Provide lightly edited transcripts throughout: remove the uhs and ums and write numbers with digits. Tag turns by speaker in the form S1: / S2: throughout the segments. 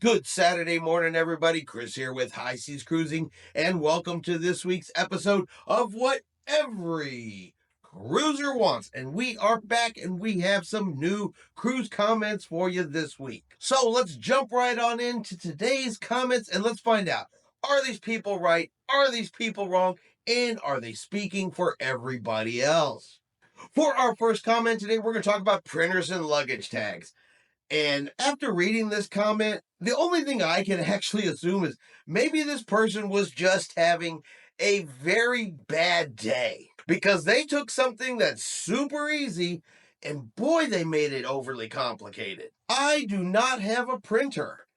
S1: Good Saturday morning, everybody. Chris here with High Seas Cruising, and welcome to this week's episode of What Every Cruiser Wants. And we are back, and we have some new cruise comments for you this week. So let's jump right on into today's comments, and let's find out, are these people right? Are these people wrong? And are they speaking for everybody else? For our first comment today, we're going to talk about printers and luggage tags. And after reading this comment, the only thing I can actually assume is maybe this person was just having a very bad day because they took something that's super easy and boy, they made it overly complicated. I do not have a printer.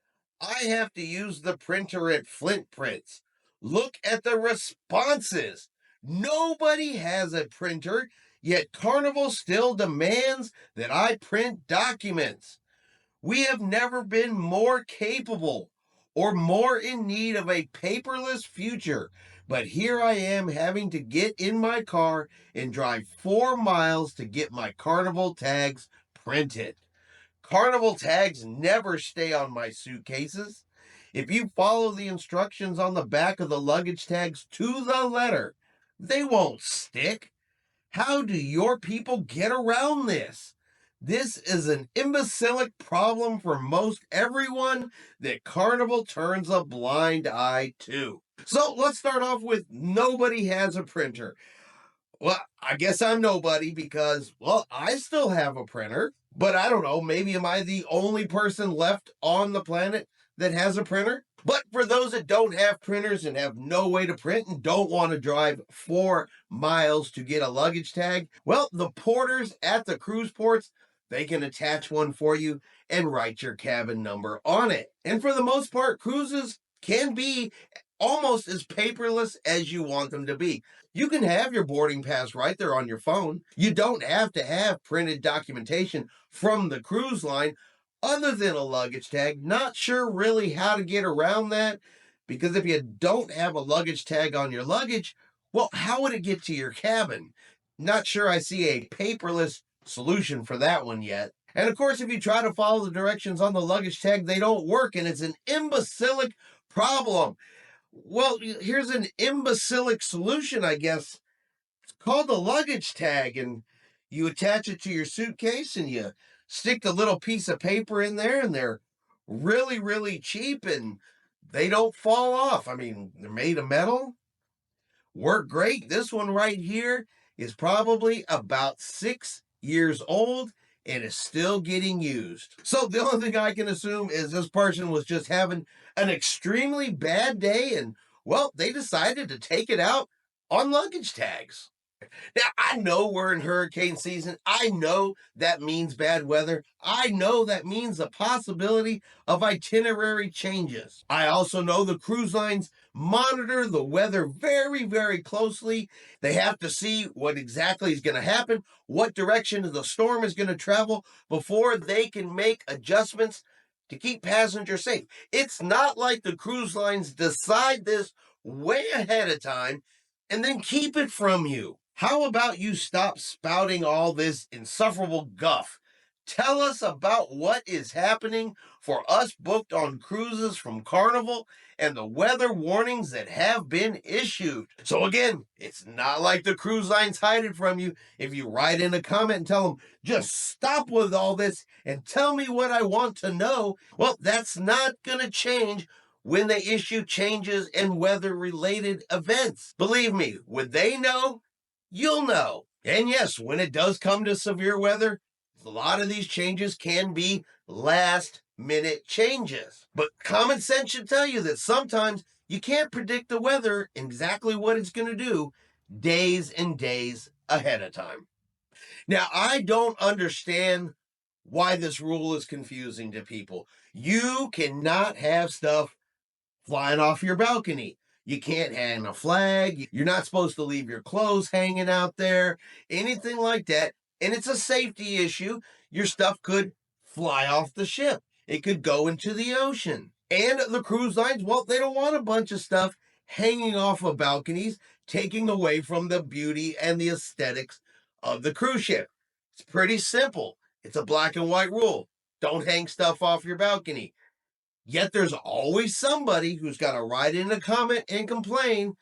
S1: I have to use the printer at Flint Prints. Look at the responses. Nobody has a printer, yet Carnival still demands that I print documents. We have never been more capable or more in need of a paperless future. But here I am having to get in my car and drive 4 miles to get my Carnival tags printed. Carnival tags never stay on my suitcases. If you follow the instructions on the back of the luggage tags to the letter, they won't stick. How do your people get around this? This is an imbecilic problem for most everyone that Carnival turns a blind eye to. So let's start off with nobody has a printer. Well, I guess I'm nobody because, well, I still have a printer, but I don't know, maybe am I the only person left on the planet that has a printer? But for those that don't have printers and have no way to print and don't want to drive 4 miles to get a luggage tag, well, the porters at the cruise ports, they can attach one for you and write your cabin number on it. And for the most part, cruises can be almost as paperless as you want them to be. You can have your boarding pass right there on your phone. You don't have to have printed documentation from the cruise line other than a luggage tag. Not sure really how to get around that because if you don't have a luggage tag on your luggage, well, how would it get to your cabin? Not sure I see a paperless solution for that one yet. And of course, if you try to follow the directions on the luggage tag, they don't work and it's an imbecilic problem. Well, here's an imbecilic solution, I guess. It's called the luggage tag, and you attach it to your suitcase and you stick the little piece of paper in there, and they're really, really cheap and they don't fall off. I mean, they're made of metal, work great. This one right here is probably about 6 years old and is still getting used. So the only thing I can assume is this person was just having an extremely bad day and, well, they decided to take it out on luggage tags. Now, I know we're in hurricane season. I know that means bad weather. I know that means the possibility of itinerary changes. I also know the cruise lines monitor the weather very, very closely. They have to see what exactly is going to happen, what direction the storm is going to travel before they can make adjustments to keep passengers safe. It's not like the cruise lines decide this way ahead of time and then keep it from you. How about you stop spouting all this insufferable guff? Tell us about what is happening for us booked on cruises from Carnival and the weather warnings that have been issued. So again, it's not like the cruise lines hide it from you. If you write in a comment and tell them, just stop with all this and tell me what I want to know, well, that's not going to change when they issue changes in weather-related events. Believe me, when they know, you'll know. And yes, when it does come to severe weather, a lot of these changes can be last-minute changes. But common sense should tell you that sometimes you can't predict the weather and exactly what it's going to do days and days ahead of time. Now, I don't understand why this rule is confusing to people. You cannot have stuff flying off your balcony. You can't hang a flag. You're not supposed to leave your clothes hanging out there, anything like that. And it's a safety issue. Your stuff could fly off the ship. It could go into the ocean. And the cruise lines, well, they don't want a bunch of stuff hanging off of balconies, taking away from the beauty and the aesthetics of the cruise ship. It's pretty simple. It's a black and white rule. Don't hang stuff off your balcony. Yet there's always somebody who's got to write in a comment and complain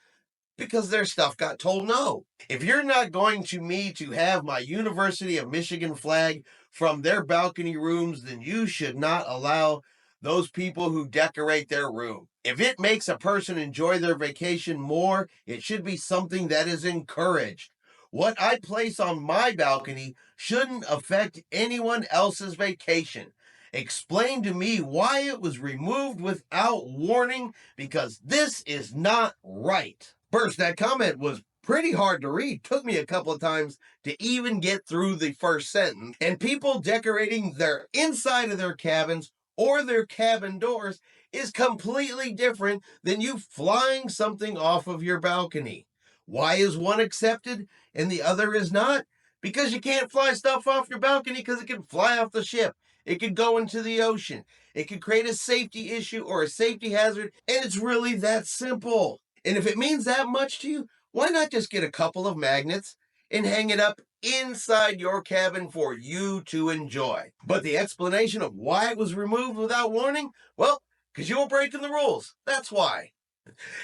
S1: because their stuff got told no. If you're not going to me to have my University of Michigan flag from their balcony rooms, then you should not allow those people who decorate their room. If it makes a person enjoy their vacation more, it should be something that is encouraged. What I place on my balcony shouldn't affect anyone else's vacation. Explain to me why it was removed without warning, because this is not right. First, that comment was pretty hard to read. Took me a couple of times to even get through the first sentence. And people decorating their inside of their cabins or their cabin doors is completely different than you flying something off of your balcony. Why is one accepted and the other is not? Because you can't fly stuff off your balcony because it can fly off the ship. It could go into the ocean. It could create a safety issue or a safety hazard, and it's really that simple. And if it means that much to you, why not just get a couple of magnets and hang it up inside your cabin for you to enjoy? But the explanation of why it was removed without warning, well, because you were breaking the rules. That's why.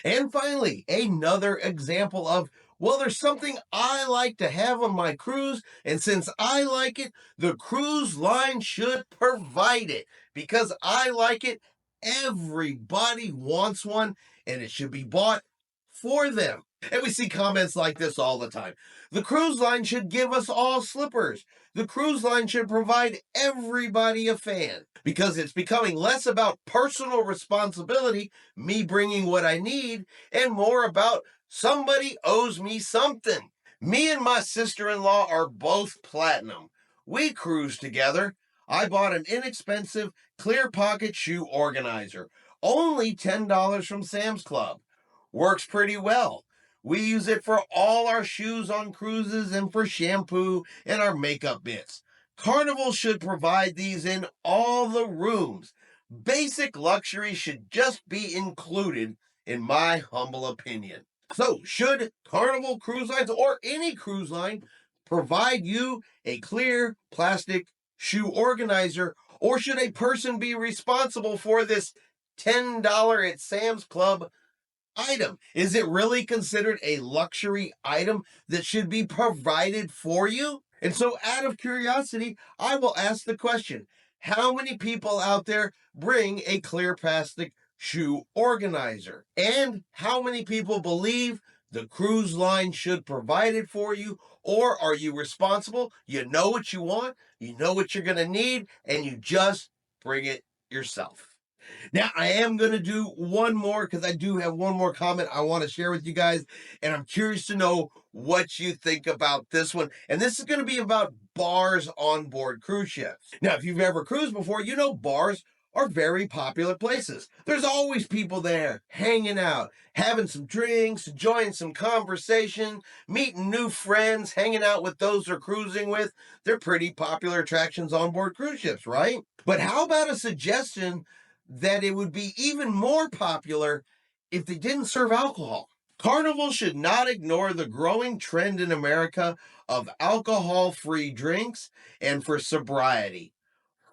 S1: And finally, another example of, well, there's something I like to have on my cruise, and since I like it, the cruise line should provide it. Because I like it, everybody wants one, and it should be bought for them. And we see comments like this all the time. The cruise line should give us all slippers. The cruise line should provide everybody a fan, because it's becoming less about personal responsibility, me bringing what I need, and more about somebody owes me something. Me and my sister-in-law are both platinum. We cruise together. I bought an inexpensive clear pocket shoe organizer, only $10 from Sam's Club. Works pretty well. We use it for all our shoes on cruises and for shampoo and our makeup bits. Carnival should provide these in all the rooms. Basic luxury should just be included, in my humble opinion. So, should Carnival Cruise Lines or any cruise line provide you a clear plastic shoe organizer, or should a person be responsible for this $10 at Sam's Club item? Is it really considered a luxury item that should be provided for you? And so, out of curiosity, I will ask the question, how many people out there bring a clear plastic shoe organizer? And how many people believe the cruise line should provide it for you? Or are you responsible? You know what you want, you know what you're going to need, and you just bring it yourself. Now, I am going to do one more because I do have one more comment I want to share with you guys, and I'm curious to know what you think about this one. And this is going to be about bars on board cruise ships. Now, if you've ever cruised before, you know bars are very popular places. There's always people there hanging out, having some drinks, enjoying some conversation, meeting new friends, hanging out with those they're cruising with. They're pretty popular attractions on board cruise ships, right? But how about a suggestion that it would be even more popular if they didn't serve alcohol? Carnival should not ignore the growing trend in America of alcohol-free drinks and for sobriety.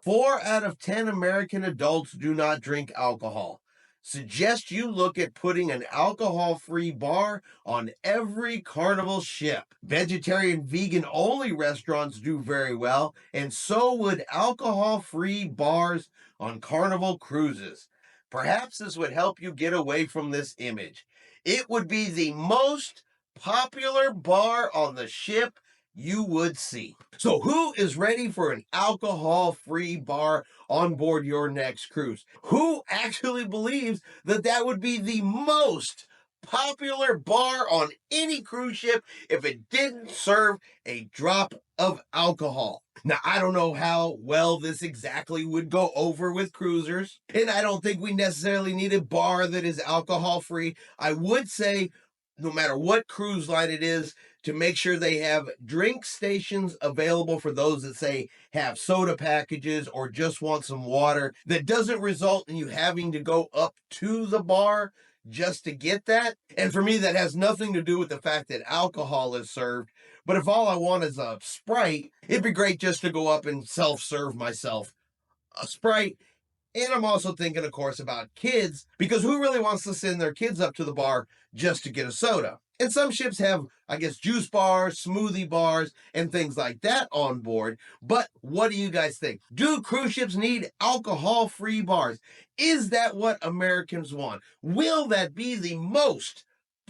S1: 4 out of 10 American adults do not drink alcohol. Suggest you look at putting an alcohol-free bar on every Carnival ship. Vegetarian, vegan-only restaurants do very well, and so would alcohol-free bars on Carnival cruises. Perhaps this would help you get away from this image. It would be the most popular bar on the ship you would see. So who is ready for an alcohol-free bar on board your next cruise? Who actually believes that that would be the most popular bar on any cruise ship if it didn't serve a drop of alcohol? Now, I don't know how well this exactly would go over with cruisers, and I don't think we necessarily need a bar that is alcohol-free. I would say, no matter what cruise line it is, to make sure they have drink stations available for those that say have soda packages or just want some water, that doesn't result in you having to go up to the bar just to get that. And for me, that has nothing to do with the fact that alcohol is served. But if all I want is a Sprite, it'd be great just to go up and self-serve myself a Sprite And I'm also thinking, of course, about kids, because who really wants to send their kids up to the bar just to get a soda? And some ships have, I guess, juice bars, smoothie bars, and things like that on board. But what do you guys think? Do cruise ships need alcohol-free bars? Is that what Americans want? Will that be the most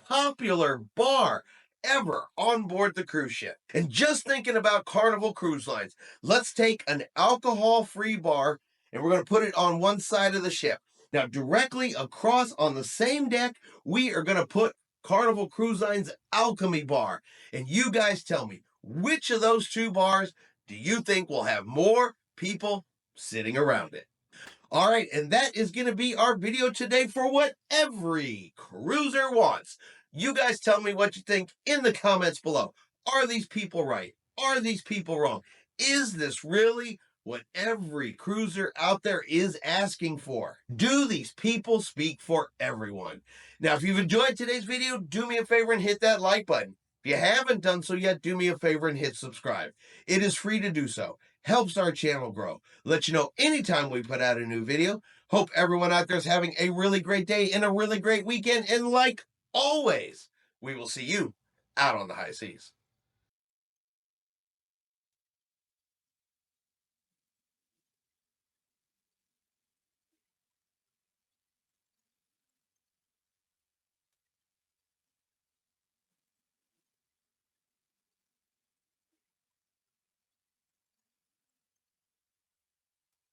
S1: popular bar ever on board the cruise ship? And just thinking about Carnival Cruise Lines, let's take an alcohol-free bar and we're going to put it on one side of the ship. Now, directly across on the same deck, we are going to put Carnival Cruise Line's Alchemy Bar. And you guys tell me, which of those two bars do you think will have more people sitting around it? All right, and that is going to be our video today for what every cruiser wants. You guys tell me what you think in the comments below. Are these people right? Are these people wrong? Is this really what every cruiser out there is asking for? Do these people speak for everyone? Now, if you've enjoyed today's video, do me a favor and hit that like button. If you haven't done so yet, do me a favor and hit subscribe. It is free to do so. Helps our channel grow. Let you know anytime we put out a new video. Hope everyone out there is having a really great day and a really great weekend. And like always, we will see you out on the high seas.